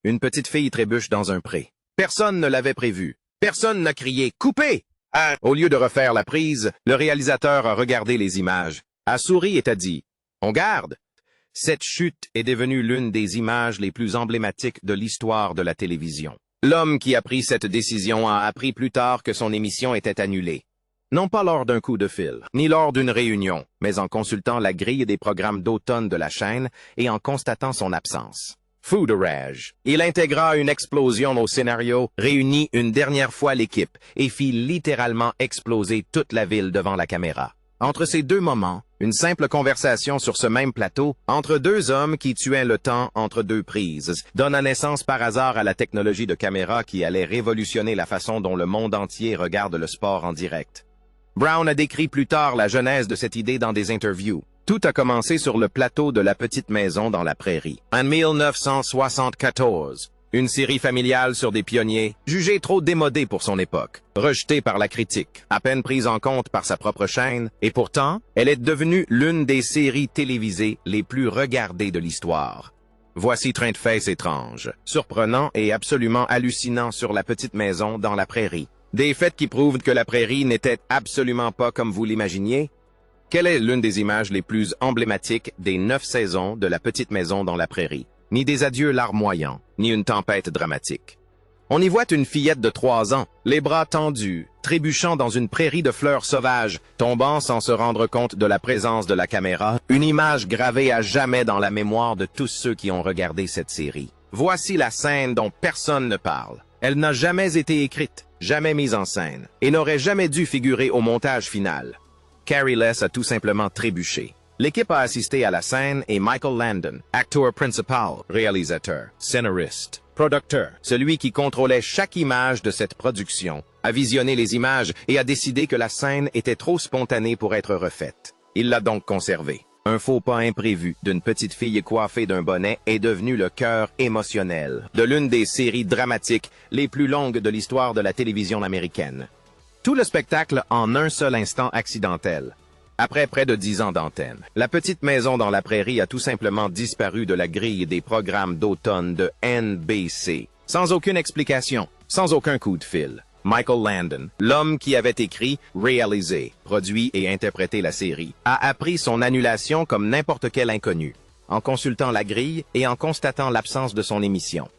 Une petite fille trébuche dans un pré. Personne ne l'avait prévu. Personne n'a crié « Coupez !» Au lieu de refaire la prise, le réalisateur a regardé les images, a souri et a dit « On garde !» Cette chute est devenue l'une des images les plus emblématiques de l'histoire de la télévision. L'homme qui a pris cette décision a appris plus tard que son émission était annulée. Non pas lors d'un coup de fil, ni lors d'une réunion, mais en consultant la grille des programmes d'automne de la chaîne et en constatant son absence. Fou de rage. Il intégra une explosion au scénario, réunit une dernière fois l'équipe et fit littéralement exploser toute la ville devant la caméra. Entre ces deux moments, une simple conversation sur ce même plateau, entre deux hommes qui tuaient le temps entre deux prises, donna naissance par hasard à la technologie de caméra qui allait révolutionner la façon dont le monde entier regarde le sport en direct. Brown a décrit plus tard la genèse de cette idée dans des interviews. Tout a commencé sur le plateau de La Petite Maison dans la Prairie. En 1974, une série familiale sur des pionniers, jugée trop démodée pour son époque, rejetée par la critique, à peine prise en compte par sa propre chaîne, et pourtant, elle est devenue l'une des séries télévisées les plus regardées de l'histoire. Voici train de faits étranges, surprenants et absolument hallucinants sur La Petite Maison dans la Prairie. Des faits qui prouvent que la Prairie n'était absolument pas comme vous l'imaginiez. Quelle est l'une des images les plus emblématiques des 9 saisons de La Petite Maison dans la Prairie? Ni des adieux larmoyants, ni une tempête dramatique. On y voit une fillette de 3 ans, les bras tendus, trébuchant dans une prairie de fleurs sauvages, tombant sans se rendre compte de la présence de la caméra, une image gravée à jamais dans la mémoire de tous ceux qui ont regardé cette série. Voici la scène dont personne ne parle. Elle n'a jamais été écrite, jamais mise en scène, et n'aurait jamais dû figurer au montage final. Carrie Less a tout simplement trébuché. L'équipe a assisté à la scène et Michael Landon, acteur principal, réalisateur, scénariste, producteur, celui qui contrôlait chaque image de cette production, a visionné les images et a décidé que la scène était trop spontanée pour être refaite. Il l'a donc conservée. Un faux pas imprévu d'une petite fille coiffée d'un bonnet est devenu le cœur émotionnel de l'une des séries dramatiques les plus longues de l'histoire de la télévision américaine. Tout le spectacle en un seul instant accidentel. Après près de 10 ans d'antenne, La Petite Maison dans la Prairie a tout simplement disparu de la grille des programmes d'automne de NBC. Sans aucune explication, sans aucun coup de fil. Michael Landon, l'homme qui avait écrit, réalisé, produit et interprété la série, a appris son annulation comme n'importe quel inconnu, en consultant la grille et en constatant l'absence de son émission.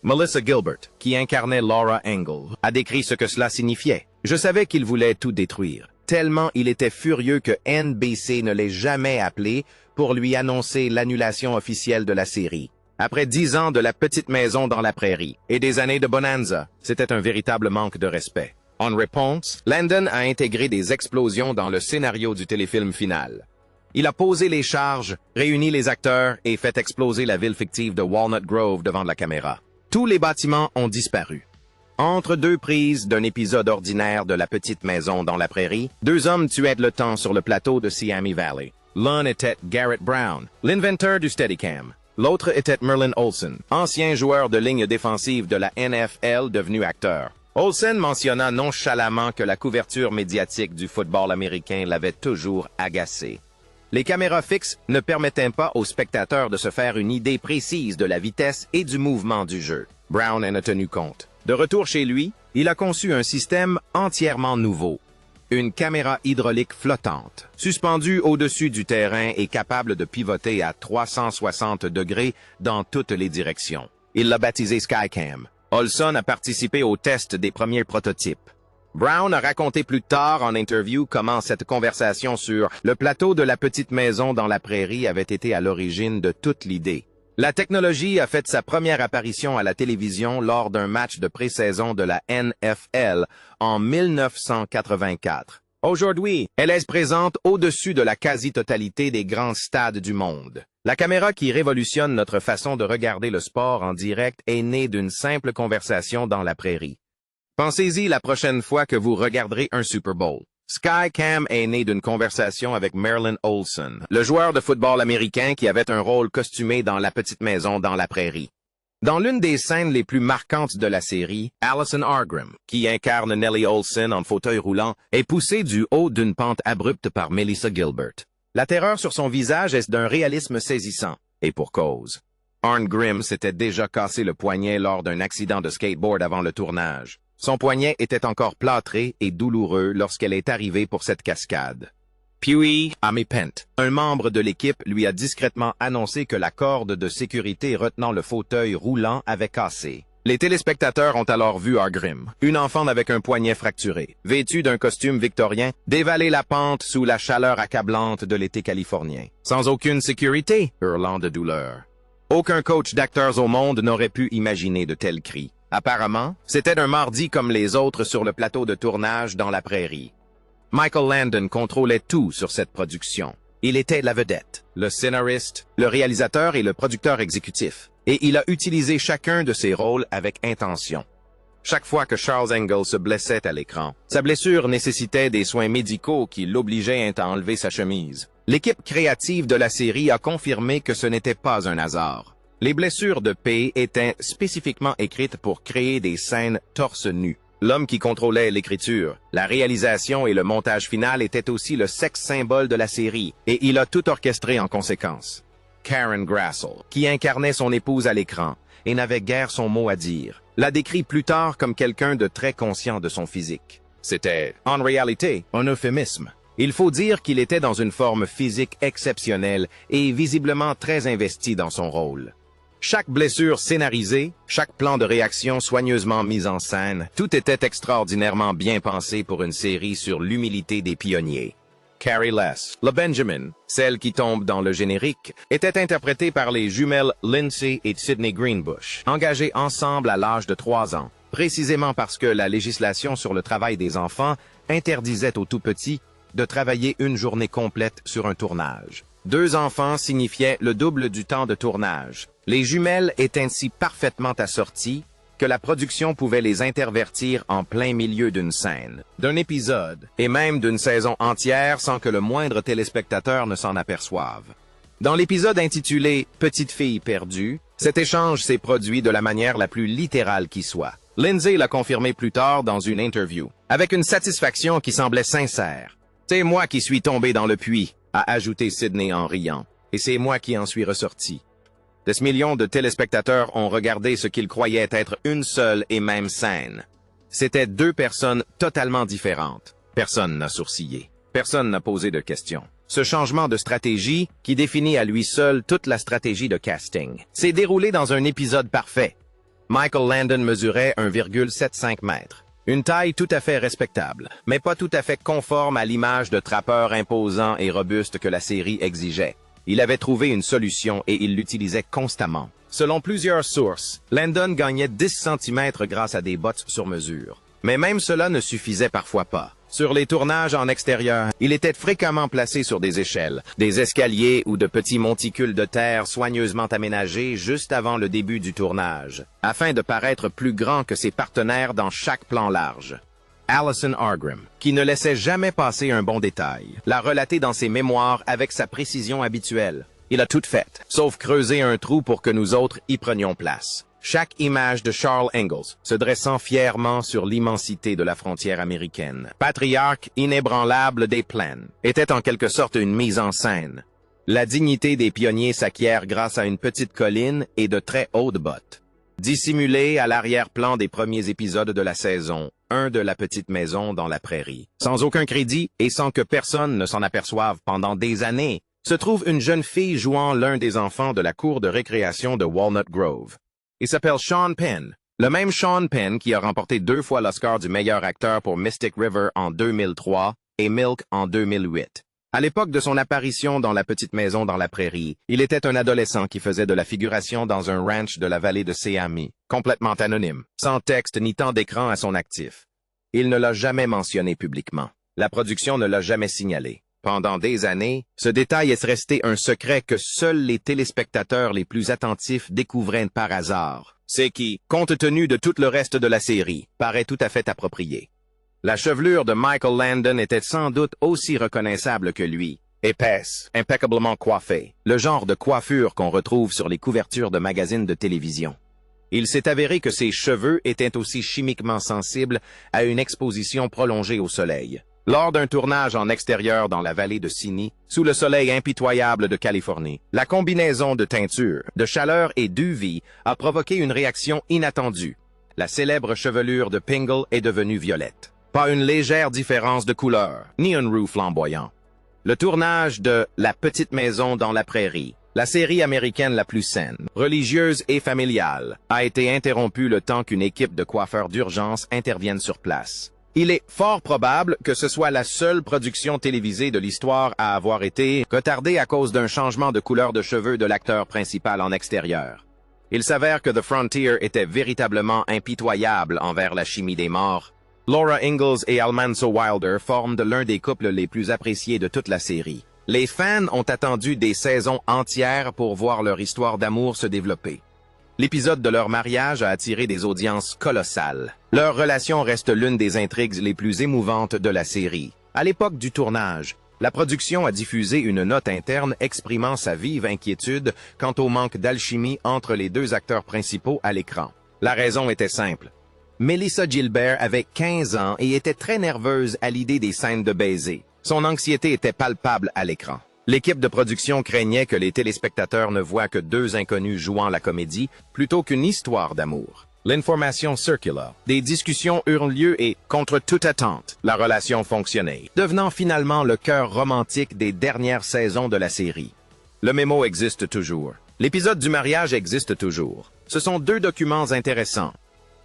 Melissa Gilbert, qui incarnait Laura Engel, a décrit ce que cela signifiait. « Je savais qu'il voulait tout détruire, tellement il était furieux que NBC ne l'ait jamais appelé pour lui annoncer l'annulation officielle de la série. Après 10 ans de La Petite Maison dans la Prairie et des années de Bonanza, c'était un véritable manque de respect. En réponse, Landon a intégré des explosions dans le scénario du téléfilm final. Il a posé les charges, réuni les acteurs et fait exploser la ville fictive de Walnut Grove devant la caméra. Tous les bâtiments ont disparu. Entre deux prises d'un épisode ordinaire de La Petite Maison dans la Prairie, 2 hommes tuaient le temps sur le plateau de Simi Valley. L'un était Garrett Brown, l'inventeur du Steadicam. L'autre était Merlin Olsen, ancien joueur de ligne défensive de la NFL devenu acteur. Olsen mentionna nonchalamment que la couverture médiatique du football américain l'avait toujours agacé. Les caméras fixes ne permettaient pas aux spectateurs de se faire une idée précise de la vitesse et du mouvement du jeu. Brown en a tenu compte. De retour chez lui, il a conçu un système entièrement nouveau. Une caméra hydraulique flottante, suspendue au-dessus du terrain et capable de pivoter à 360 degrés dans toutes les directions. Il l'a baptisé Skycam. Olsen a participé au test des premiers prototypes. Brown a raconté plus tard en interview comment cette conversation sur le plateau de La Petite Maison dans la Prairie avait été à l'origine de toute l'idée. La technologie a fait sa première apparition à la télévision lors d'un match de pré-saison de la NFL en 1984. Aujourd'hui, elle est présente au-dessus de la quasi-totalité des grands stades du monde. La caméra qui révolutionne notre façon de regarder le sport en direct est née d'une simple conversation dans la prairie. Pensez-y la prochaine fois que vous regarderez un Super Bowl. Skycam est né d'une conversation avec Merlin Olsen, le joueur de football américain qui avait un rôle costumé dans La Petite Maison dans la Prairie. Dans l'une des scènes les plus marquantes de la série, Allison Argram, qui incarne Nellie Olsen en fauteuil roulant, est poussée du haut d'une pente abrupte par Melissa Gilbert. La terreur sur son visage est d'un réalisme saisissant, et pour cause. Arn Grimm s'était déjà cassé le poignet lors d'un accident de skateboard avant le tournage. Son poignet était encore plâtré et douloureux lorsqu'elle est arrivée pour cette cascade. Puis, Amy Pent, un membre de l'équipe, lui a discrètement annoncé que la corde de sécurité retenant le fauteuil roulant avait cassé. Les téléspectateurs ont alors vu Arn Grimm, une enfant avec un poignet fracturé, vêtue d'un costume victorien, dévaler la pente sous la chaleur accablante de l'été californien. Sans aucune sécurité, hurlant de douleur. Aucun coach d'acteurs au monde n'aurait pu imaginer de tels cris. Apparemment, c'était un mardi comme les autres sur le plateau de tournage dans la prairie. Michael Landon contrôlait tout sur cette production. Il était la vedette, le scénariste, le réalisateur et le producteur exécutif. Et il a utilisé chacun de ses rôles avec intention. Chaque fois que Charles Engel se blessait à l'écran, sa blessure nécessitait des soins médicaux qui l'obligeaient à enlever sa chemise. L'équipe créative de la série a confirmé que ce n'était pas un hasard. Les blessures de P étaient spécifiquement écrites pour créer des scènes torse nu. L'homme qui contrôlait l'écriture, la réalisation et le montage final était aussi le sexe symbole de la série, et il a tout orchestré en conséquence. Karen Grassel, qui incarnait son épouse à l'écran et n'avait guère son mot à dire, l'a décrit plus tard comme quelqu'un de très conscient de son physique. C'était, en réalité, un euphémisme. Il faut dire qu'il était dans une forme physique exceptionnelle et visiblement très investi dans son rôle. Chaque blessure scénarisée, chaque plan de réaction soigneusement mis en scène, tout était extraordinairement bien pensé pour une série sur l'humilité des pionniers. Carrie Less, le Benjamin, celle qui tombe dans le générique, était interprétée par les jumelles Lindsay et Sydney Greenbush, engagées ensemble à l'âge de 3 ans, précisément parce que la législation sur le travail des enfants interdisait aux tout-petits de travailler une journée complète sur un tournage. 2 enfants signifiaient le double du temps de tournage. Les jumelles étaient ainsi parfaitement assorties que la production pouvait les intervertir en plein milieu d'une scène, d'un épisode, et même d'une saison entière sans que le moindre téléspectateur ne s'en aperçoive. Dans l'épisode intitulé « Petite fille perdue », cet échange s'est produit de la manière la plus littérale qui soit. Lindsay l'a confirmé plus tard dans une interview, avec une satisfaction qui semblait sincère. « C'est moi qui suis tombé dans le puits », a ajouté Sydney en riant, « et c'est moi qui en suis ressorti. » Des millions de téléspectateurs ont regardé ce qu'ils croyaient être une seule et même scène. C'était 2 personnes totalement différentes. Personne n'a sourcillé. Personne n'a posé de questions. Ce changement de stratégie, qui définit à lui seul toute la stratégie de casting, s'est déroulé dans un épisode parfait. Michael Landon mesurait 1,75 mètres. Une taille tout à fait respectable, mais pas tout à fait conforme à l'image de trappeur imposant et robuste que la série exigeait. Il avait trouvé une solution et il l'utilisait constamment. Selon plusieurs sources, Landon gagnait 10 cm grâce à des bottes sur mesure. Mais même cela ne suffisait parfois pas. Sur les tournages en extérieur, il était fréquemment placé sur des échelles, des escaliers ou de petits monticules de terre soigneusement aménagés juste avant le début du tournage, afin de paraître plus grand que ses partenaires dans chaque plan large. Allison Argrim, qui ne laissait jamais passer un bon détail, l'a relaté dans ses mémoires avec sa précision habituelle. Il a tout fait, sauf creuser un trou pour que nous autres y prenions place. Chaque image de Charles Engels se dressant fièrement sur l'immensité de la frontière américaine, patriarche inébranlable des plaines, était en quelque sorte une mise en scène. La dignité des pionniers s'acquiert grâce à une petite colline et de très hautes bottes. Dissimulé à l'arrière-plan des premiers épisodes de la saison 1 de La Petite Maison dans la Prairie, sans aucun crédit et sans que personne ne s'en aperçoive pendant des années, se trouve une jeune fille jouant l'un des enfants de la cour de récréation de Walnut Grove. Il s'appelle Sean Penn, le même Sean Penn qui a remporté 2 fois l'Oscar du meilleur acteur pour Mystic River en 2003 et Milk en 2008. À l'époque de son apparition dans La Petite Maison dans la Prairie, il était un adolescent qui faisait de la figuration dans un ranch de la vallée de Seami, complètement anonyme, sans texte ni temps d'écran à son actif. Il ne l'a jamais mentionné publiquement. La production ne l'a jamais signalé. Pendant des années, ce détail est resté un secret que seuls les téléspectateurs les plus attentifs découvraient par hasard. C'est qui, compte tenu de tout le reste de la série, paraît tout à fait approprié. La chevelure de Michael Landon était sans doute aussi reconnaissable que lui. Épaisse, impeccablement coiffée, le genre de coiffure qu'on retrouve sur les couvertures de magazines de télévision. Il s'est avéré que ses cheveux étaient aussi chimiquement sensibles à une exposition prolongée au soleil. Lors d'un tournage en extérieur dans la vallée de Sini, sous le soleil impitoyable de Californie, la combinaison de teinture, de chaleur et d'UV a provoqué une réaction inattendue. La célèbre chevelure de Pingle est devenue violette. Pas une légère différence de couleur, ni un roux flamboyant. Le tournage de La petite maison dans la prairie, la série américaine la plus saine, religieuse et familiale, a été interrompu le temps qu'une équipe de coiffeurs d'urgence intervienne sur place. Il est fort probable que ce soit la seule production télévisée de l'histoire à avoir été retardée à cause d'un changement de couleur de cheveux de l'acteur principal en extérieur. Il s'avère que The Frontier était véritablement impitoyable envers la chimie des morts. Laura Ingalls et Almanzo Wilder forment l'un des couples les plus appréciés de toute la série. Les fans ont attendu des saisons entières pour voir leur histoire d'amour se développer. L'épisode de leur mariage a attiré des audiences colossales. Leur relation reste l'une des intrigues les plus émouvantes de la série. À l'époque du tournage, la production a diffusé une note interne exprimant sa vive inquiétude quant au manque d'alchimie entre les deux acteurs principaux à l'écran. La raison était simple. Melissa Gilbert avait 15 ans et était très nerveuse à l'idée des scènes de baiser. Son anxiété était palpable à l'écran. L'équipe de production craignait que les téléspectateurs ne voient que deux inconnus jouant la comédie plutôt qu'une histoire d'amour. L'information circula. Des discussions eurent lieu et, contre toute attente, la relation fonctionnait, devenant finalement le cœur romantique des dernières saisons de la série. Le mémo existe toujours. L'épisode du mariage existe toujours. Ce sont deux documents intéressants.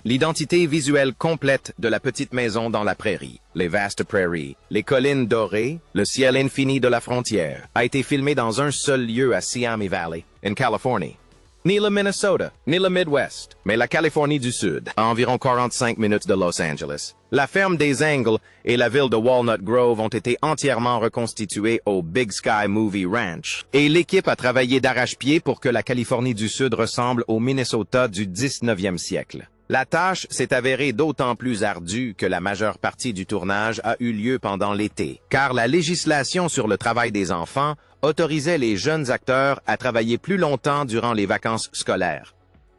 L'identité visuelle complète de la petite maison dans la prairie, les vastes prairies, les collines dorées, le ciel infini de la frontière, a été filmé dans un seul lieu à Siami Valley, en Californie. Ni le Minnesota, ni le Midwest, mais la Californie du Sud, à environ 45 minutes de Los Angeles. La ferme des Engles et la ville de Walnut Grove ont été entièrement reconstituées au Big Sky Movie Ranch, et l'équipe a travaillé d'arrache-pied pour que la Californie du Sud ressemble au Minnesota du 19e siècle. La tâche s'est avérée d'autant plus ardue que la majeure partie du tournage a eu lieu pendant l'été, car la législation sur le travail des enfants autorisait les jeunes acteurs à travailler plus longtemps durant les vacances scolaires.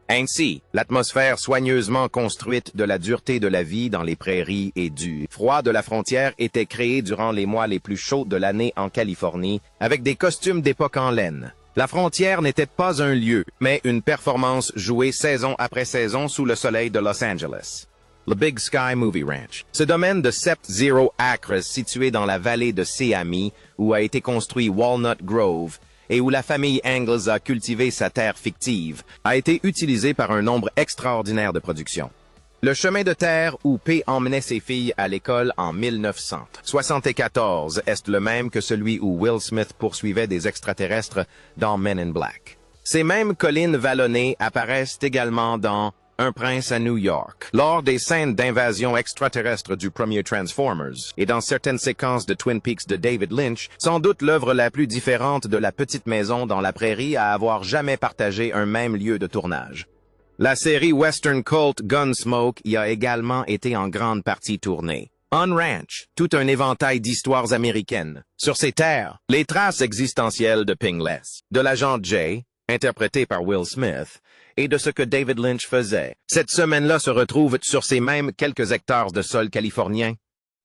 Ainsi, l'atmosphère soigneusement construite de la dureté de la vie dans les prairies et du froid de la frontière était créée durant les mois les plus chauds de l'année en Californie, avec des costumes d'époque en laine. La frontière n'était pas un lieu, mais une performance jouée saison après saison sous le soleil de Los Angeles. Le Big Sky Movie Ranch. Ce domaine de 7-0 acres situé dans la vallée de Siami, où a été construit Walnut Grove, et où la famille Ingalls a cultivé sa terre fictive, a été utilisé par un nombre extraordinaire de productions. Le chemin de terre où P emmenait ses filles à l'école en 1974 est le même que celui où Will Smith poursuivait des extraterrestres dans Men in Black. Ces mêmes collines vallonnées apparaissent également dans Un prince à New York, lors des scènes d'invasion extraterrestre du premier Transformers, et dans certaines séquences de Twin Peaks de David Lynch, sans doute l'œuvre la plus différente de la petite maison dans la prairie à avoir jamais partagé un même lieu de tournage. La série Western Cult Gunsmoke y a également été en grande partie tournée. On Ranch, tout un éventail d'histoires américaines. Sur ces terres, les traces existentielles de Pingless, de l'agent Jay, interprété par Will Smith, et de ce que David Lynch faisait. Cette semaine-là se retrouve sur ces mêmes quelques hectares de sol californien.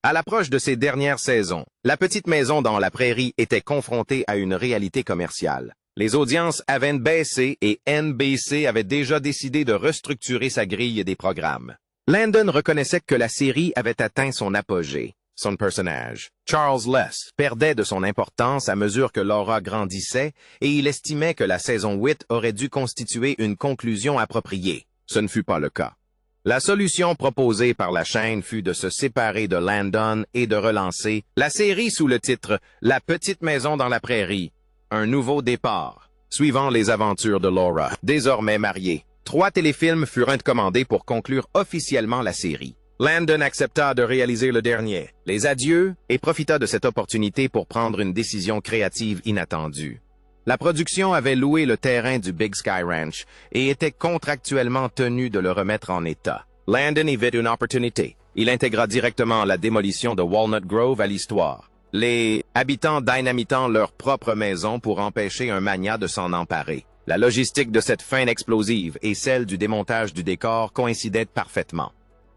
À l'approche de ces dernières saisons, la petite maison dans la prairie était confrontée à une réalité commerciale. Les audiences avaient baissé et NBC avait déjà décidé de restructurer sa grille des programmes. Landon reconnaissait que la série avait atteint son apogée. Son personnage, Charles Less, perdait de son importance à mesure que Laura grandissait et il estimait que la saison 8 aurait dû constituer une conclusion appropriée. Ce ne fut pas le cas. La solution proposée par la chaîne fut de se séparer de Landon et de relancer la série sous le titre « La petite maison dans la prairie ». Un nouveau départ, suivant les aventures de Laura, désormais mariée. 3 téléfilms furent commandés pour conclure officiellement la série. Landon accepta de réaliser le dernier, Les Adieux, et profita de cette opportunité pour prendre une décision créative inattendue. La production avait loué le terrain du Big Sky Ranch et était contractuellement tenue de le remettre en état. Landon y vit une opportunité. Il intégra directement la démolition de Walnut Grove à l'histoire, les habitants dynamitant leur propre maison pour empêcher un magnat de s'en emparer. La logistique de cette fin explosive et celle du démontage du décor coïncidaient parfaitement.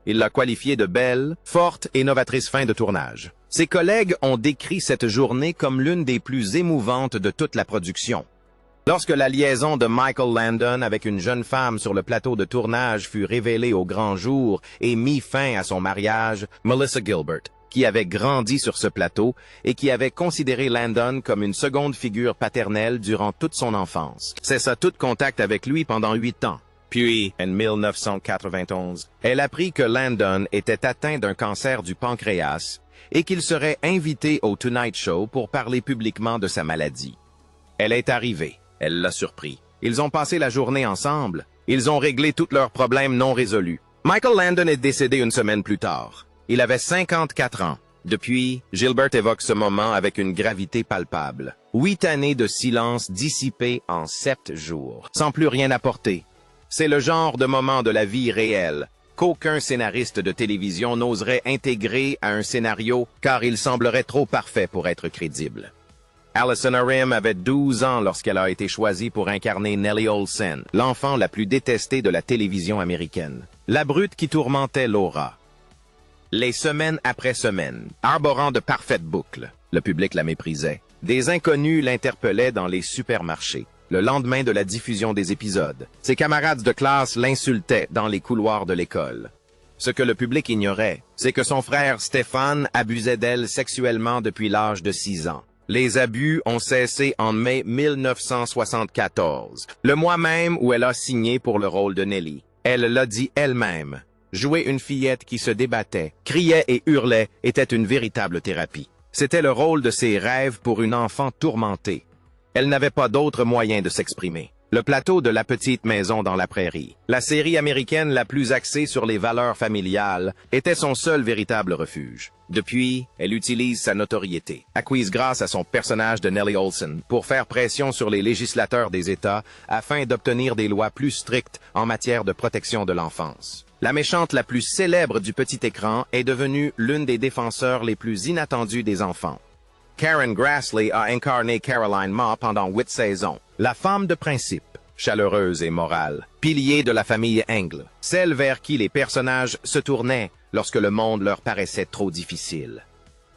Il l'a qualifiée de belle, forte et novatrice fin de tournage. Ses collègues ont décrit cette journée comme l'une des plus émouvantes de toute la production. Lorsque la liaison de Michael Landon avec une jeune femme sur le plateau de tournage fut révélée au grand jour et mit fin à son mariage, Melissa Gilbert, qui avait grandi sur ce plateau et qui avait considéré Landon comme une seconde figure paternelle durant toute son enfance, cessa tout contact avec lui pendant 8 ans. Puis, en 1991, elle apprit que Landon était atteint d'un cancer du pancréas et qu'il serait invité au Tonight Show pour parler publiquement de sa maladie. Elle est arrivée. Elle l'a surpris. Ils ont passé la journée ensemble. Ils ont réglé tous leurs problèmes non résolus. Michael Landon est décédé une semaine plus tard. Il avait 54 ans. Depuis, Gilbert évoque ce moment avec une gravité palpable. 8 années de silence dissipées en 7 jours, sans plus rien apporter. C'est le genre de moment de la vie réelle qu'aucun scénariste de télévision n'oserait intégrer à un scénario car il semblerait trop parfait pour être crédible. Allison Arrim avait 12 ans lorsqu'elle a été choisie pour incarner Nellie Olsen, l'enfant la plus détestée de la télévision américaine. La brute qui tourmentait Laura. Les semaines après semaines, arborant de parfaites boucles, le public la méprisait. Des inconnus l'interpellaient dans les supermarchés. Le lendemain de la diffusion des épisodes, ses camarades de classe l'insultaient dans les couloirs de l'école. Ce que le public ignorait, c'est que son frère Stéphane abusait d'elle sexuellement depuis l'âge de 6 ans. Les abus ont cessé en mai 1974, le mois même où elle a signé pour le rôle de Nellie. Elle l'a dit elle-même. Jouer une fillette qui se débattait, criait et hurlait était une véritable thérapie. C'était le rôle de ses rêves pour une enfant tourmentée. Elle n'avait pas d'autre moyen de s'exprimer. Le plateau de La Petite Maison dans la Prairie, la série américaine la plus axée sur les valeurs familiales, était son seul véritable refuge. Depuis, elle utilise sa notoriété, acquise grâce à son personnage de Nellie Olsen, pour faire pression sur les législateurs des États afin d'obtenir des lois plus strictes en matière de protection de l'enfance. La méchante la plus célèbre du petit écran est devenue l'une des défenseurs les plus inattendues des enfants. Karen Grassley a incarné Caroline Ma pendant 8 saisons. La femme de principe, chaleureuse et morale, pilier de la famille Engle, celle vers qui les personnages se tournaient lorsque le monde leur paraissait trop difficile.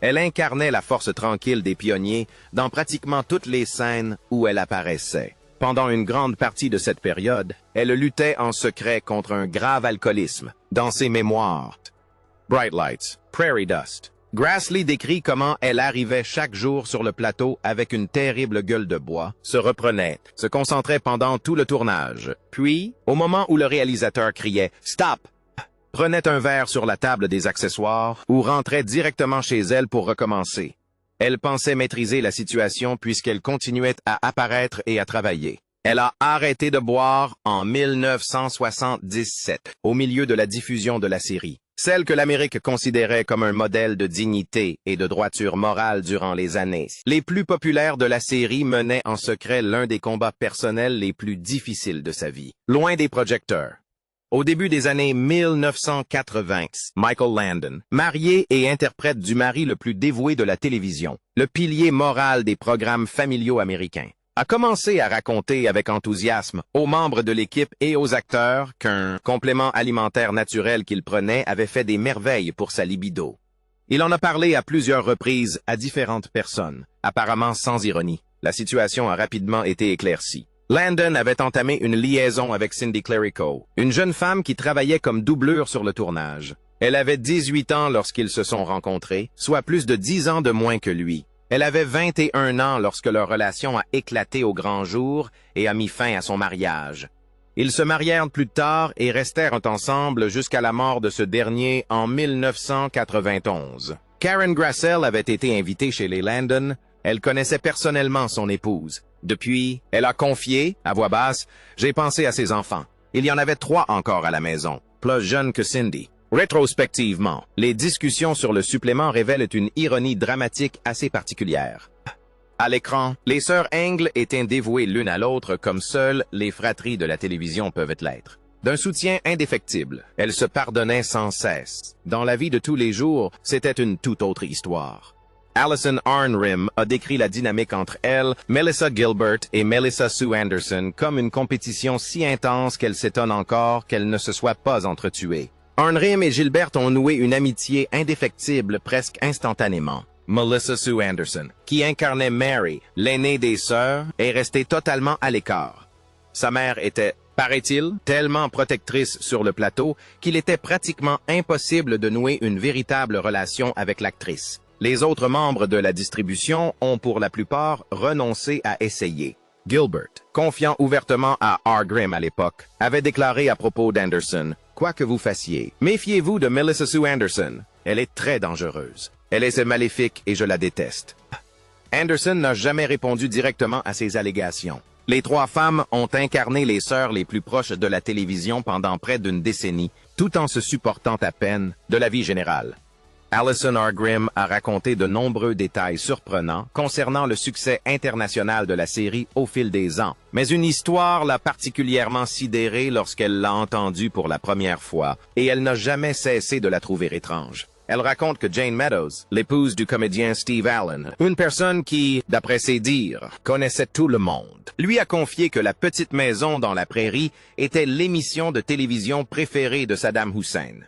Elle incarnait la force tranquille des pionniers dans pratiquement toutes les scènes où elle apparaissait. Pendant une grande partie de cette période, elle luttait en secret contre un grave alcoolisme. Dans ses mémoires, Bright Lights, Prairie Dust, Grassley décrit comment elle arrivait chaque jour sur le plateau avec une terrible gueule de bois, se reprenait, se concentrait pendant tout le tournage. Puis, au moment où le réalisateur criait « Stop !», prenait un verre sur la table des accessoires ou rentrait directement chez elle pour recommencer. Elle pensait maîtriser la situation puisqu'elle continuait à apparaître et à travailler. Elle a arrêté de boire en 1977, au milieu de la diffusion de la série. Celle que l'Amérique considérait comme un modèle de dignité et de droiture morale durant les années les plus populaires de la série menait en secret l'un des combats personnels les plus difficiles de sa vie, loin des projecteurs. Au début des années 1980, Michael Landon, marié et interprète du mari le plus dévoué de la télévision, le pilier moral des programmes familiaux américains, a commencé à raconter avec enthousiasme aux membres de l'équipe et aux acteurs qu'un complément alimentaire naturel qu'il prenait avait fait des merveilles pour sa libido. Il en a parlé à plusieurs reprises à différentes personnes, apparemment sans ironie. La situation a rapidement été éclaircie. Landon avait entamé une liaison avec Cindy Clerico, une jeune femme qui travaillait comme doublure sur le tournage. Elle avait 18 ans lorsqu'ils se sont rencontrés, soit plus de 10 ans de moins que lui. Elle avait 21 ans lorsque leur relation a éclaté au grand jour et a mis fin à son mariage. Ils se marièrent plus tard et restèrent ensemble jusqu'à la mort de ce dernier en 1991. Karen Grassell avait été invitée chez les Landon. Elle connaissait personnellement son épouse. Depuis, elle a confié, à voix basse, « J'ai pensé à ses enfants. Il y en avait 3 encore à la maison, plus jeunes que Cindy. » Rétrospectivement, les discussions sur le supplément révèlent une ironie dramatique assez particulière. À l'écran, les sœurs Engle étaient dévouées l'une à l'autre comme seules les fratries de la télévision peuvent l'être. D'un soutien indéfectible, elles se pardonnaient sans cesse. Dans la vie de tous les jours, c'était une toute autre histoire. Allison Arnrim a décrit la dynamique entre elle, Melissa Gilbert et Melissa Sue Anderson comme une compétition si intense qu'elle s'étonne encore qu'elle ne se soit pas entretuée. Arngrim et Gilbert ont noué une amitié indéfectible presque instantanément. Melissa Sue Anderson, qui incarnait Mary, l'aînée des sœurs, est restée totalement à l'écart. Sa mère était, paraît-il, tellement protectrice sur le plateau qu'il était pratiquement impossible de nouer une véritable relation avec l'actrice. Les autres membres de la distribution ont pour la plupart renoncé à essayer. Gilbert, confiant ouvertement à Arngrim à l'époque, avait déclaré à propos d'Anderson, « Quoi que vous fassiez, méfiez-vous de Melissa Sue Anderson. Elle est très dangereuse. Elle est maléfique et je la déteste. » Anderson n'a jamais répondu directement à ces allégations. Les trois femmes ont incarné les sœurs les plus proches de la télévision pendant près d'une décennie, tout en se supportant à peine de la vie générale. Allison Arngrim a raconté de nombreux détails surprenants concernant le succès international de la série au fil des ans, mais une histoire l'a particulièrement sidérée lorsqu'elle l'a entendue pour la première fois, et elle n'a jamais cessé de la trouver étrange. Elle raconte que Jane Meadows, l'épouse du comédien Steve Allen, une personne qui, d'après ses dires, connaissait tout le monde, lui a confié que La Petite Maison dans la Prairie était l'émission de télévision préférée de Saddam Hussein.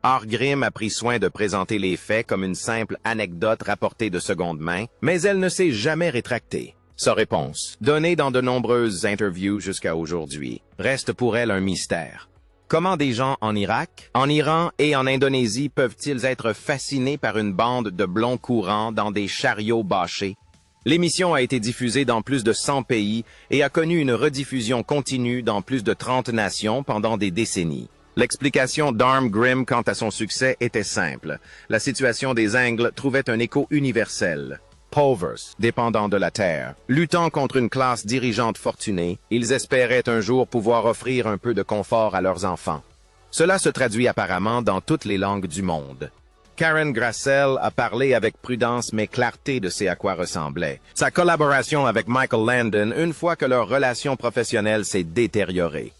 Arngrim a pris soin de présenter les faits comme une simple anecdote rapportée de seconde main, mais elle ne s'est jamais rétractée. Sa réponse, donnée dans de nombreuses interviews jusqu'à aujourd'hui, reste pour elle un mystère. Comment des gens en Irak, en Iran et en Indonésie peuvent-ils être fascinés par une bande de blonds courants dans des chariots bâchés? L'émission a été diffusée dans plus de 100 pays et a connu une rediffusion continue dans plus de 30 nations pendant des décennies. L'explication d'Arngrim quant à son succès était simple. La situation des Angles trouvait un écho universel. Pauvres, dépendants de la terre, luttant contre une classe dirigeante fortunée, ils espéraient un jour pouvoir offrir un peu de confort à leurs enfants. Cela se traduit apparemment dans toutes les langues du monde. Karen Grassel a parlé avec prudence mais clarté de ce à quoi ressemblait sa collaboration avec Michael Landon une fois que leur relation professionnelle s'est détériorée.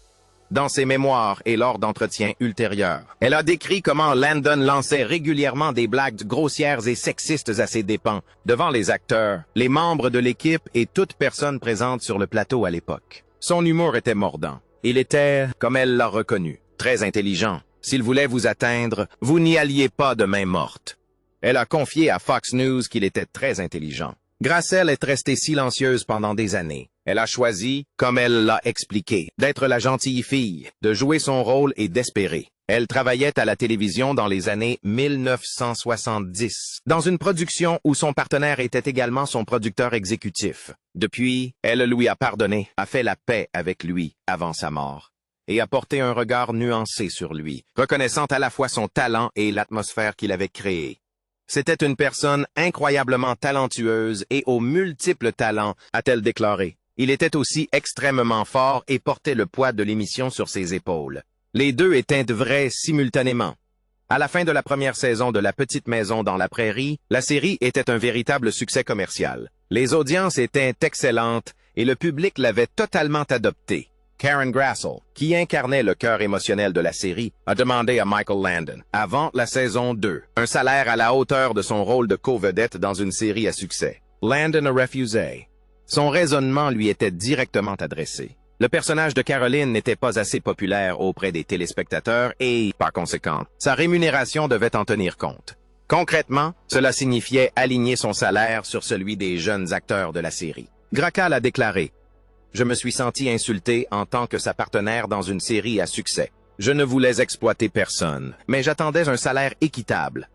Dans ses mémoires et lors d'entretiens ultérieurs, elle a décrit comment Landon lançait régulièrement des blagues grossières et sexistes à ses dépens, devant les acteurs, les membres de l'équipe et toute personne présente sur le plateau à l'époque. Son humour était mordant. Il était, comme elle l'a reconnu, très intelligent. S'il voulait vous atteindre, vous n'y alliez pas de main morte. Elle a confié à Fox News qu'il était très intelligent. Grassel est restée silencieuse pendant des années. Elle a choisi, comme elle l'a expliqué, d'être la gentille fille, de jouer son rôle et d'espérer. Elle travaillait à la télévision dans les années 1970, dans une production où son partenaire était également son producteur exécutif. Depuis, elle lui a pardonné, a fait la paix avec lui avant sa mort, et a porté un regard nuancé sur lui, reconnaissant à la fois son talent et l'atmosphère qu'il avait créée. C'était une personne incroyablement talentueuse et aux multiples talents, a-t-elle déclaré. Il était aussi extrêmement fort et portait le poids de l'émission sur ses épaules. Les deux étaient vrais simultanément. À la fin de la première saison de La Petite Maison dans la Prairie, la série était un véritable succès commercial. Les audiences étaient excellentes et le public l'avait totalement adopté. Karen Grassel, qui incarnait le cœur émotionnel de la série, a demandé à Michael Landon, avant la saison 2, un salaire à la hauteur de son rôle de co-vedette dans une série à succès. Landon a refusé. Son raisonnement lui était directement adressé. Le personnage de Caroline n'était pas assez populaire auprès des téléspectateurs et, par conséquent, sa rémunération devait en tenir compte. Concrètement, cela signifiait aligner son salaire sur celui des jeunes acteurs de la série. Gracal a déclaré: « Je me suis senti insulté en tant que sa partenaire dans une série à succès. Je ne voulais exploiter personne, mais j'attendais un salaire équitable. »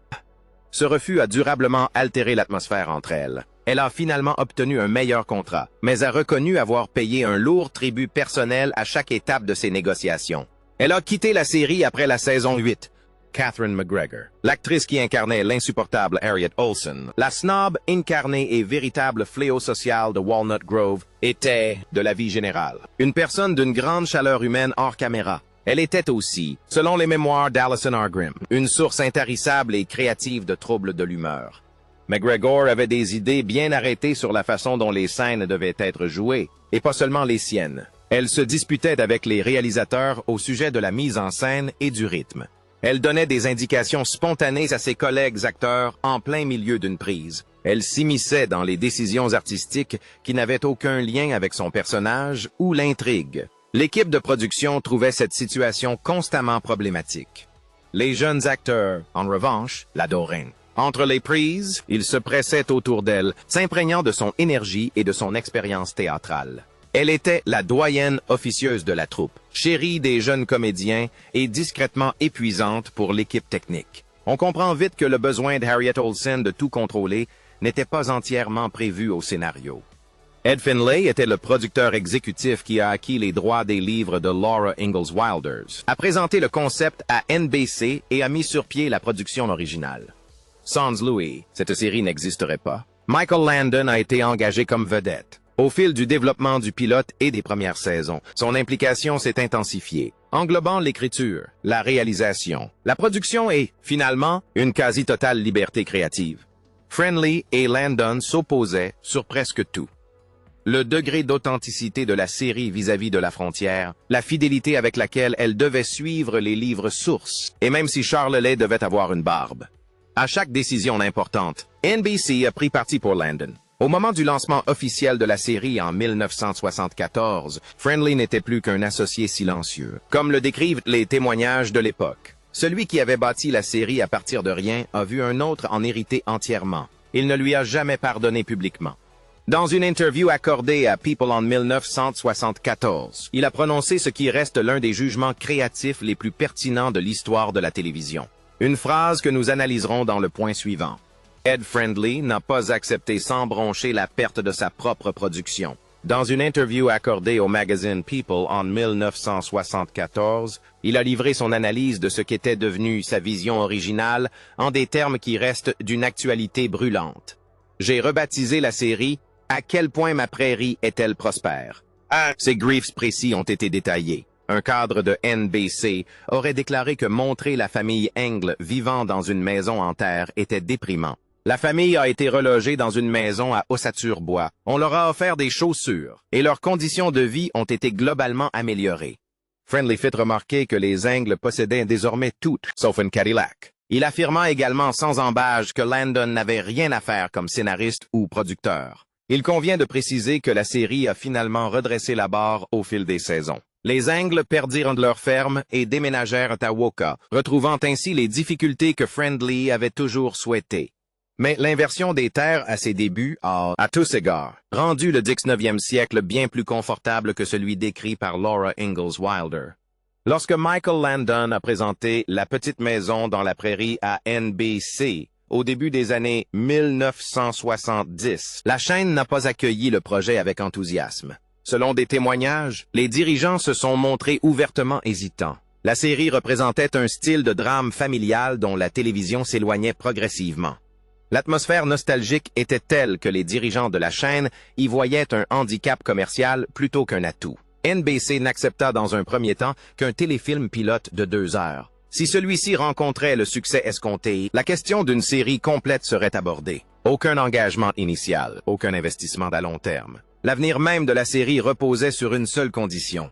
Ce refus a durablement altéré l'atmosphère entre elles. Elle a finalement obtenu un meilleur contrat, mais a reconnu avoir payé un lourd tribut personnel à chaque étape de ses négociations. Elle a quitté la série après la saison 8. Catherine McGregor, l'actrice qui incarnait l'insupportable Harriet Olsen, la snob incarnée et véritable fléau social de Walnut Grove, était, de la vie générale, une personne d'une grande chaleur humaine hors caméra. Elle était aussi, selon les mémoires d'Allison Arngrim, une source intarissable et créative de troubles de l'humeur. McGregor avait des idées bien arrêtées sur la façon dont les scènes devaient être jouées, et pas seulement les siennes. Elle se disputait avec les réalisateurs au sujet de la mise en scène et du rythme. Elle donnait des indications spontanées à ses collègues acteurs en plein milieu d'une prise. Elle s'immisçait dans les décisions artistiques qui n'avaient aucun lien avec son personnage ou l'intrigue. L'équipe de production trouvait cette situation constamment problématique. Les jeunes acteurs, en revanche, l'adoraient. Entre les prises, ils se pressaient autour d'elle, s'imprégnant de son énergie et de son expérience théâtrale. Elle était la doyenne officieuse de la troupe, chérie des jeunes comédiens et discrètement épuisante pour l'équipe technique. On comprend vite que le besoin de Harriet Olsen de tout contrôler n'était pas entièrement prévu au scénario. Ed Finlay était le producteur exécutif qui a acquis les droits des livres de Laura Ingalls Wilder, a présenté le concept à NBC et a mis sur pied la production originale. Sans Louis, cette série n'existerait pas. Michael Landon a été engagé comme vedette. Au fil du développement du pilote et des premières saisons, son implication s'est intensifiée, englobant l'écriture, la réalisation, la production et, finalement, une quasi-totale liberté créative. Friendly et Landon s'opposaient sur presque tout. Le degré d'authenticité de la série vis-à-vis de la frontière, la fidélité avec laquelle elle devait suivre les livres sources, et même si Charley devait avoir une barbe. À chaque décision importante, NBC a pris parti pour Landon. Au moment du lancement officiel de la série en 1974, Friendly n'était plus qu'un associé silencieux, comme le décrivent les témoignages de l'époque. Celui qui avait bâti la série à partir de rien a vu un autre en hériter entièrement. Il ne lui a jamais pardonné publiquement. Dans une interview accordée à People en 1974, il a prononcé ce qui reste l'un des jugements créatifs les plus pertinents de l'histoire de la télévision. Une phrase que nous analyserons dans le point suivant. Ed Friendly n'a pas accepté sans broncher la perte de sa propre production. Dans une interview accordée au magazine People en 1974, il a livré son analyse de ce qu'était devenu sa vision originale en des termes qui restent d'une actualité brûlante. J'ai rebaptisé la série « À quel point ma prairie est-elle prospère ?» Ces griefs précis ont été détaillés. Un cadre de NBC aurait déclaré que montrer la famille Engle vivant dans une maison en terre était déprimant. La famille a été relogée dans une maison à Ossature-Bois. On leur a offert des chaussures et leurs conditions de vie ont été globalement améliorées. Friendly fit remarquer que les Engles possédaient désormais tout, sauf une Cadillac. Il affirma également sans embâge que Landon n'avait rien à faire comme scénariste ou producteur. Il convient de préciser que la série a finalement redressé la barre au fil des saisons. Les Engles perdirent leur ferme et déménagèrent à Woka, retrouvant ainsi les difficultés que Friendly avait toujours souhaitées. Mais l'inversion des terres à ses débuts a, à tous égards, rendu le 19e siècle bien plus confortable que celui décrit par Laura Ingalls Wilder. Lorsque Michael Landon a présenté La petite maison dans la prairie à NBC, au début des années 1970, la chaîne n'a pas accueilli le projet avec enthousiasme. Selon des témoignages, les dirigeants se sont montrés ouvertement hésitants. La série représentait un style de drame familial dont la télévision s'éloignait progressivement. L'atmosphère nostalgique était telle que les dirigeants de la chaîne y voyaient un handicap commercial plutôt qu'un atout. NBC n'accepta dans un premier temps qu'un téléfilm pilote de 2 heures. Si celui-ci rencontrait le succès escompté, la question d'une série complète serait abordée. Aucun engagement initial, aucun investissement à long terme. L'avenir même de la série reposait sur une seule condition.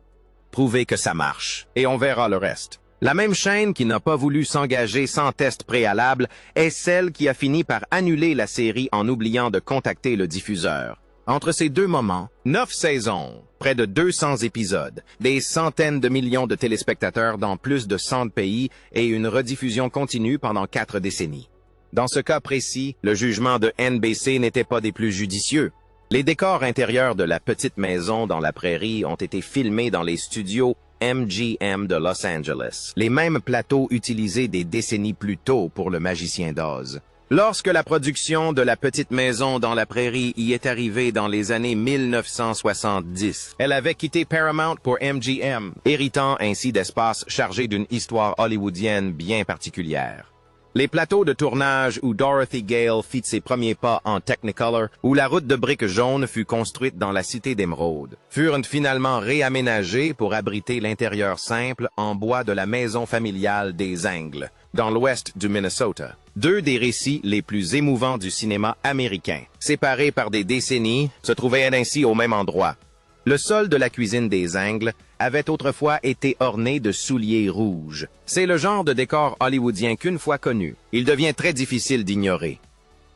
Prouver que ça marche, et on verra le reste. La même chaîne qui n'a pas voulu s'engager sans test préalable est celle qui a fini par annuler la série en oubliant de contacter le diffuseur. Entre ces deux moments, 9 saisons, près de 200 épisodes, des centaines de millions de téléspectateurs dans plus de 100 pays et une rediffusion continue pendant 4 décennies. Dans ce cas précis, le jugement de NBC n'était pas des plus judicieux. Les décors intérieurs de La petite maison dans la prairie ont été filmés dans les studios MGM de Los Angeles, les mêmes plateaux utilisés des décennies plus tôt pour Le Magicien d'Oz. Lorsque la production de La petite maison dans la prairie y est arrivée dans les années 1970, elle avait quitté Paramount pour MGM, héritant ainsi d'espaces chargés d'une histoire hollywoodienne bien particulière. Les plateaux de tournage où Dorothy Gale fit ses premiers pas en Technicolor, où la route de briques jaunes fut construite dans la cité d'Émeraude, furent finalement réaménagés pour abriter l'intérieur simple en bois de la maison familiale des Engles, dans l'ouest du Minnesota. 2 des récits les plus émouvants du cinéma américain, séparés par des décennies, se trouvaient ainsi au même endroit. Le sol de la cuisine des Engles avait autrefois été orné de souliers rouges. C'est le genre de décor hollywoodien qu'une fois connu, il devient très difficile d'ignorer.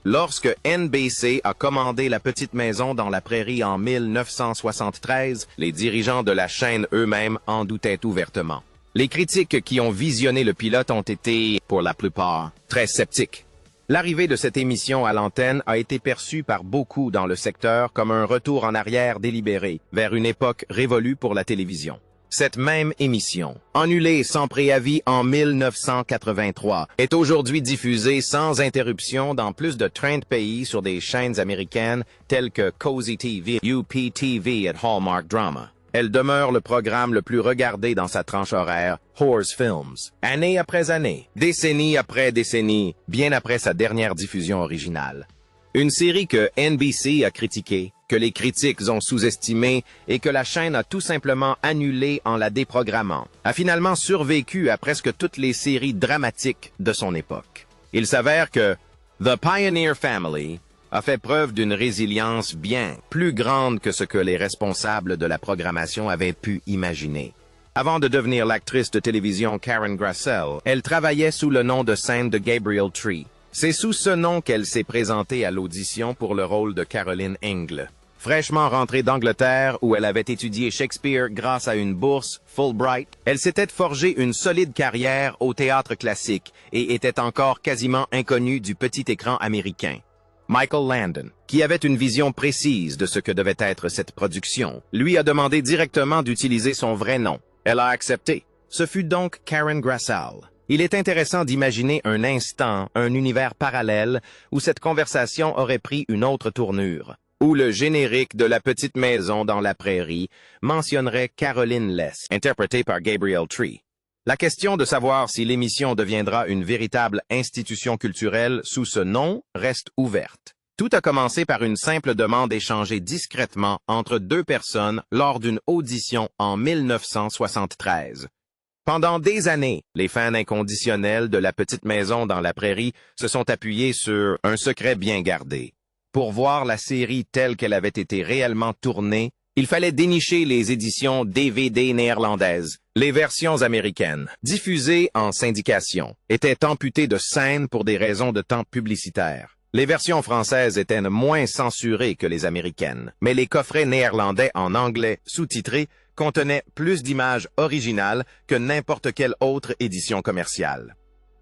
Lorsque NBC a commandé La petite maison dans la prairie en 1973, les dirigeants de la chaîne eux-mêmes en doutaient ouvertement. Les critiques qui ont visionné le pilote ont été, pour la plupart, très sceptiques. L'arrivée de cette émission à l'antenne a été perçue par beaucoup dans le secteur comme un retour en arrière délibéré vers une époque révolue pour la télévision. Cette même émission, annulée sans préavis en 1983, est aujourd'hui diffusée sans interruption dans plus de 30 pays sur des chaînes américaines telles que Cozy TV, UPTV et Hallmark Drama. Elle demeure le programme le plus regardé dans sa tranche horaire, Horror Films. Année après année, décennie après décennie, bien après sa dernière diffusion originale. Une série que NBC a critiquée, que les critiques ont sous-estimée et que la chaîne a tout simplement annulée en la déprogrammant, a finalement survécu à presque toutes les séries dramatiques de son époque. Il s'avère que The Pioneer Family a fait preuve d'une résilience bien plus grande que ce que les responsables de la programmation avaient pu imaginer. Avant de devenir l'actrice de télévision Karen Grassel, elle travaillait sous le nom de scène de Gabrielle Tree. C'est sous ce nom qu'elle s'est présentée à l'audition pour le rôle de Caroline Ingle. Fraîchement rentrée d'Angleterre, où elle avait étudié Shakespeare grâce à une bourse Fulbright, elle s'était forgé une solide carrière au théâtre classique et était encore quasiment inconnue du petit écran américain. Michael Landon, qui avait une vision précise de ce que devait être cette production, lui a demandé directement d'utiliser son vrai nom. Elle a accepté. Ce fut donc Karen Grassel. Il est intéressant d'imaginer un instant, un univers parallèle où cette conversation aurait pris une autre tournure, où le générique de La Petite Maison dans la Prairie mentionnerait Caroline Less, interprétée par Gabrielle Tree. La question de savoir si l'émission deviendra une véritable institution culturelle sous ce nom reste ouverte. Tout a commencé par une simple demande échangée discrètement entre deux personnes lors d'une audition en 1973. Pendant des années, les fans inconditionnels de La Petite Maison dans la Prairie se sont appuyés sur un secret bien gardé. Pour voir la série telle qu'elle avait été réellement tournée, il fallait dénicher les éditions DVD néerlandaises. Les versions américaines, diffusées en syndication, étaient amputées de scènes pour des raisons de temps publicitaires. Les versions françaises étaient moins censurées que les américaines, mais les coffrets néerlandais en anglais sous-titrés contenaient plus d'images originales que n'importe quelle autre édition commerciale.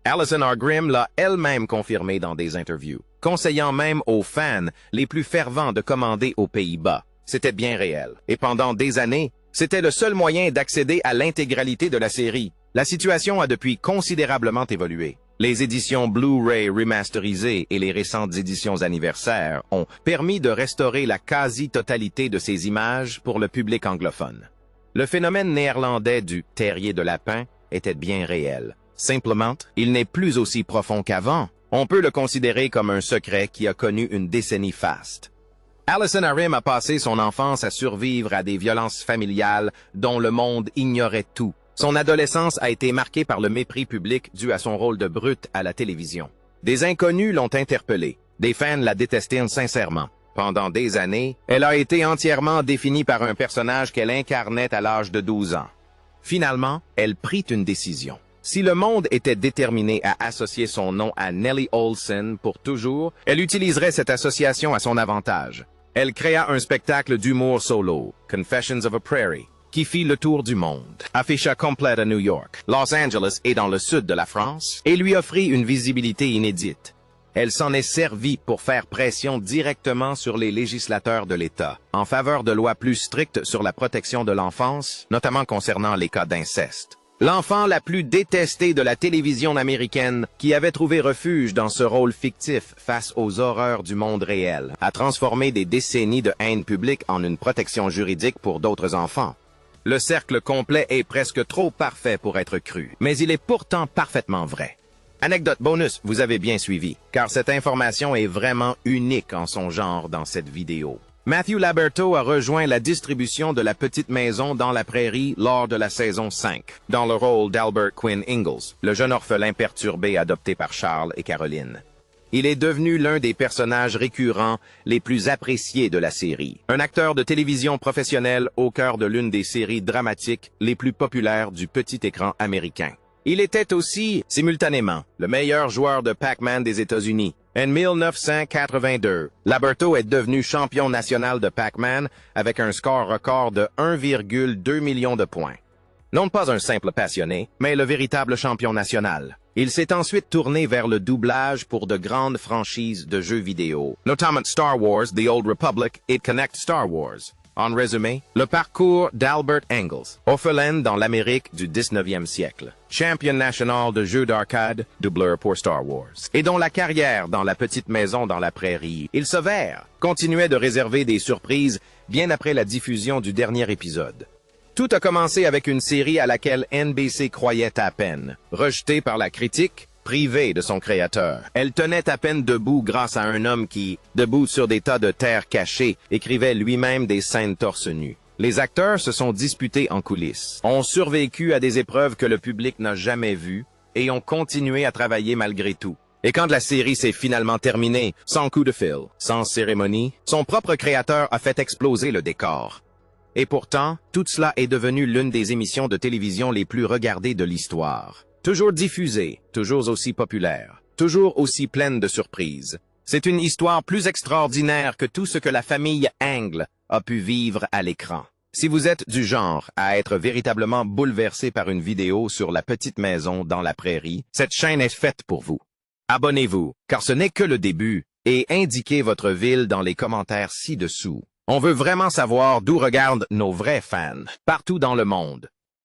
Alison R. Grimm l'a elle-même confirmé dans des interviews, conseillant même aux fans les plus fervents de commander aux Pays-Bas. C'était bien réel. Et pendant des années, c'était le seul moyen d'accéder à l'intégralité de la série. La situation a depuis considérablement évolué. Les éditions Blu-ray remasterisées et les récentes éditions anniversaires ont permis de restaurer la quasi-totalité de ces images pour le public anglophone. Le phénomène néerlandais du « terrier de lapin » était bien réel. Simplement, il n'est plus aussi profond qu'avant. On peut le considérer comme un secret qui a connu une décennie faste. Alison Harim a passé son enfance à survivre à des violences familiales dont le monde ignorait tout. Son adolescence a été marquée par le mépris public dû à son rôle de brute à la télévision. Des inconnus l'ont interpellée. Des fans la détestaient sincèrement. Pendant des années, elle a été entièrement définie par un personnage qu'elle incarnait à l'âge de 12 ans. Finalement, elle prit une décision. Si le monde était déterminé à associer son nom à Nellie Oleson pour toujours, elle utiliserait cette association à son avantage. Elle créa un spectacle d'humour solo, Confessions of a Prairie, qui fit le tour du monde, afficha complète à New York, Los Angeles et dans le sud de la France, et lui offrit une visibilité inédite. Elle s'en est servie pour faire pression directement sur les législateurs de l'État, en faveur de lois plus strictes sur la protection de l'enfance, notamment concernant les cas d'inceste. L'enfant la plus détestée de la télévision américaine, qui avait trouvé refuge dans ce rôle fictif face aux horreurs du monde réel, a transformé des décennies de haine publique en une protection juridique pour d'autres enfants. Le cercle complet est presque trop parfait pour être cru, mais il est pourtant parfaitement vrai. Anecdote bonus, vous avez bien suivi, car cette information est vraiment unique en son genre dans cette vidéo. Matthew Laberto a rejoint la distribution de La Petite Maison dans la Prairie lors de la saison 5, dans le rôle d'Albert Quinn Ingalls, le jeune orphelin perturbé adopté par Charles et Caroline. Il est devenu l'un des personnages récurrents les plus appréciés de la série. Un acteur de télévision professionnel au cœur de l'une des séries dramatiques les plus populaires du petit écran américain. Il était aussi, simultanément, le meilleur joueur de Pac-Man des États-Unis. En 1982, Laberto est devenu champion national de Pac-Man avec un score record de 1,2 million de points. Non pas un simple passionné, mais le véritable champion national. Il s'est ensuite tourné vers le doublage pour de grandes franchises de jeux vidéo, notamment Star Wars, The Old Republic et Connect Star Wars. En résumé, le parcours d'Albert Engels, orphelin dans l'Amérique du 19e siècle, champion national de jeux d'arcade, doubleur pour Star Wars, et dont la carrière dans la petite maison dans la prairie, il s'avère, continuait de réserver des surprises bien après la diffusion du dernier épisode. Tout a commencé avec une série à laquelle NBC croyait à peine, rejetée par la critique, privée de son créateur. Elle tenait à peine debout grâce à un homme qui, debout sur des tas de terre cachée, écrivait lui-même des scènes torse nu. Les acteurs se sont disputés en coulisses, ont survécu à des épreuves que le public n'a jamais vues et ont continué à travailler malgré tout. Et quand la série s'est finalement terminée, sans coup de fil, sans cérémonie, son propre créateur a fait exploser le décor. Et pourtant, tout cela est devenu l'une des émissions de télévision les plus regardées de l'histoire. Toujours diffusée, toujours aussi populaire, toujours aussi pleine de surprises. C'est une histoire plus extraordinaire que tout ce que la famille Angle a pu vivre à l'écran. Si vous êtes du genre à être véritablement bouleversé par une vidéo sur la petite maison dans la prairie, cette chaîne est faite pour vous. Abonnez-vous, car ce n'est que le début, et indiquez votre ville dans les commentaires ci-dessous. On veut vraiment savoir d'où regardent nos vrais fans, partout dans le monde.